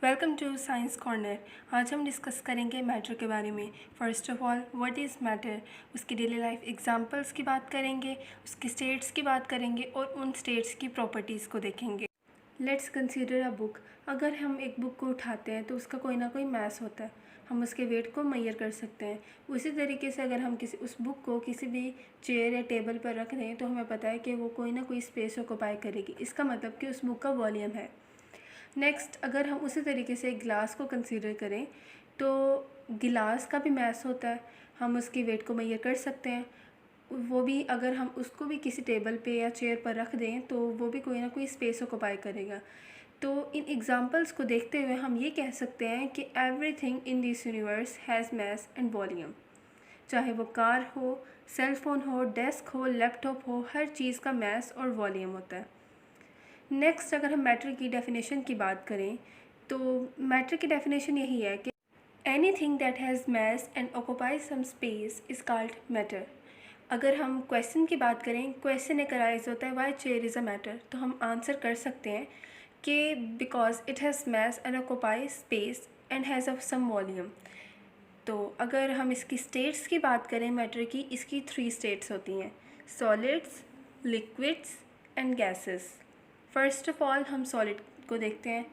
Welcome to science corner. आज हम discuss करेंगे मैटर के बारे में। First of all, what is matter, उसकी डेली लाइफ एग्जांपल्स की बात करेंगे, उसकी स्टेट्स की बात करेंगे और उन स्टेट्स की प्रॉपर्टीज़ को देखेंगे। Let's consider a book. अगर हम एक बुक को उठाते हैं तो उसका कोई ना कोई मास होता है, हम उसके वेट को मेजर कर सकते हैं। उसी तरीके से अगर हम उस बुक को किसी भी चेयर या टेबल पर रख दें तो हमें पता है कि वो कोई ना कोई स्पेस ऑक्यूपाई करेगी। इसका मतलब कि उस बुक का वॉल्यूम है। नेक्स्ट, अगर हम उसी तरीके से गिलास को कंसीडर करें तो गिलास का भी मास होता है, हम उसकी वेट को मेजर कर सकते हैं। वो भी अगर हम उसको भी किसी टेबल पे या चेयर पर रख दें तो वो भी कोई ना कोई स्पेस ऑक्यूपाई करेगा। तो इन एग्जांपल्स को देखते हुए हम ये कह सकते हैं कि everything in this universe has mass and volume. चाहे वो कार हो, सेल फ़ोन हो, डेस्क हो, लैपटॉप हो, हर चीज़ का मास और वॉल्यूम होता है। नेक्स्ट, अगर हम मैटर की डेफिनेशन की बात करें तो मैटर की डेफिनेशन यही है कि anything that has mass and occupies some space is called matter. अगर हम क्वेश्चन की बात करें, क्वेश्चन एक अराइज होता है why chair is a matter, तो हम आंसर कर सकते हैं कि because it has mass and occupies space and has a some volume. तो अगर हम इसकी स्टेट्स की बात करें मैटर की, इसकी 3 स्टेट्स होती हैं: solids, liquids and gases. First of all हम सॉलिड को देखते हैं।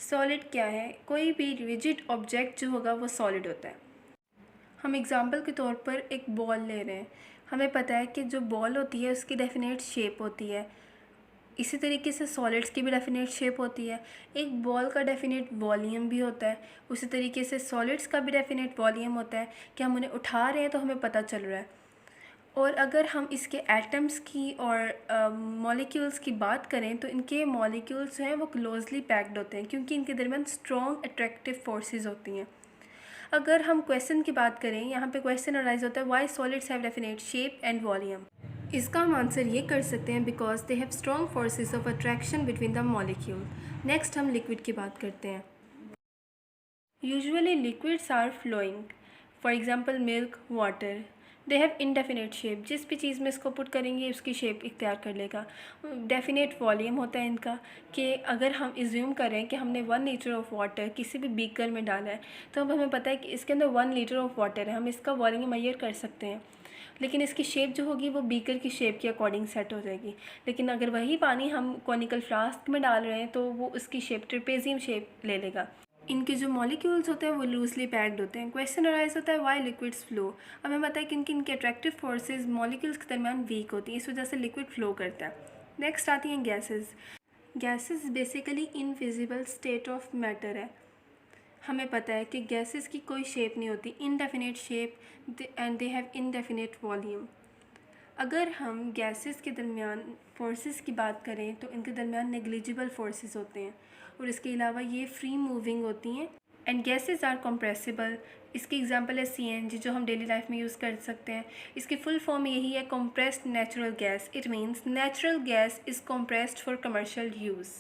सॉलिड क्या है? कोई भी रिजिड ऑब्जेक्ट जो होगा वो सॉलिड होता है। हम एग्जांपल के तौर पर एक बॉल ले रहे हैं। हमें पता है कि जो बॉल होती है उसकी डेफिनेट शेप होती है। इसी तरीके से सॉलिड्स की भी डेफिनेट शेप होती है। एक बॉल का डेफिनेट वॉल्यूम भी होता है। उसी तरीके से सॉलिड्स का भी डेफिनेट वॉल्यूम होता है कि हम उन्हें उठा रहे हैं तो हमें पता चल रहा है। और अगर हम इसके एटम्स की और मॉलिक्यूल्स की बात करें तो इनके मॉलिक्यूल्स हैं वो क्लोजली पैक्ड होते हैं क्योंकि इनके दरमियान स्ट्रॉन्ग अट्रैक्टिव फोर्सेस होती हैं। अगर हम क्वेश्चन की बात करें, यहाँ पे क्वेश्चन अराइज होता है why solids have definite shape and volume. इसका हम आंसर ये कर सकते हैं because they have strong forces of attraction between the molecule. Next, हम लिक्विड की बात करते हैं। Usually liquids are flowing, for example milk, water. They have indefinite shape, जिस भी चीज़ में इसको पुट करेंगे उसकी शेप इख्तियार कर लेगा। डेफिनेट वॉल्यूम होता है इनका कि अगर हम इज्यूम करें कि हमने 1 लीटर ऑफ वाटर किसी भी बीकर में डाला है तो अब हमें पता है कि इसके अंदर 1 लीटर ऑफ वाटर है, हम इसका वॉल्यूम मेजर कर सकते हैं। लेकिन इसकी शेप जो होगी वो बीकर की शेप के अकॉर्डिंग सेट हो जाएगी। लेकिन अगर वही पानी हम कॉनिकल फ्लास्क में डाल रहे हैं तो वो उसकी शेप ट्रेपेजियम शेप ले लेगा। इनके जो मॉलिक्यूल्स होते हैं वो लूजली पैक्ड होते हैं। क्वेश्चन अराइज होता है वाई लिक्विड्स फ्लो। अब हमें पता है कि इनके अट्रैक्टिव फोर्सेस मॉलिक्यूल्स के दरमियान वीक होती हैं, इस वजह से लिक्विड फ्लो करता है। नेक्स्ट आती हैं gases. Gases basically invisible state of matter है। हमें पता है कि गैसेस की कोई शेप नहीं होती, indefinite shape and they have indefinite volume. अगर हम गैसेस के दरमियान फोर्सेस की बात करें तो इनके दरमियान नेग्लिजिबल फोर्सेस होते हैं और इसके अलावा ये फ्री मूविंग होती हैं एंड गैसेस आर कंप्रेसिबल। इसकी एग्जांपल है CNG जो हम डेली लाइफ में यूज़ कर सकते हैं। इसकी फुल फॉर्म यही है, compressed natural gas. It means natural gas is compressed for commercial use.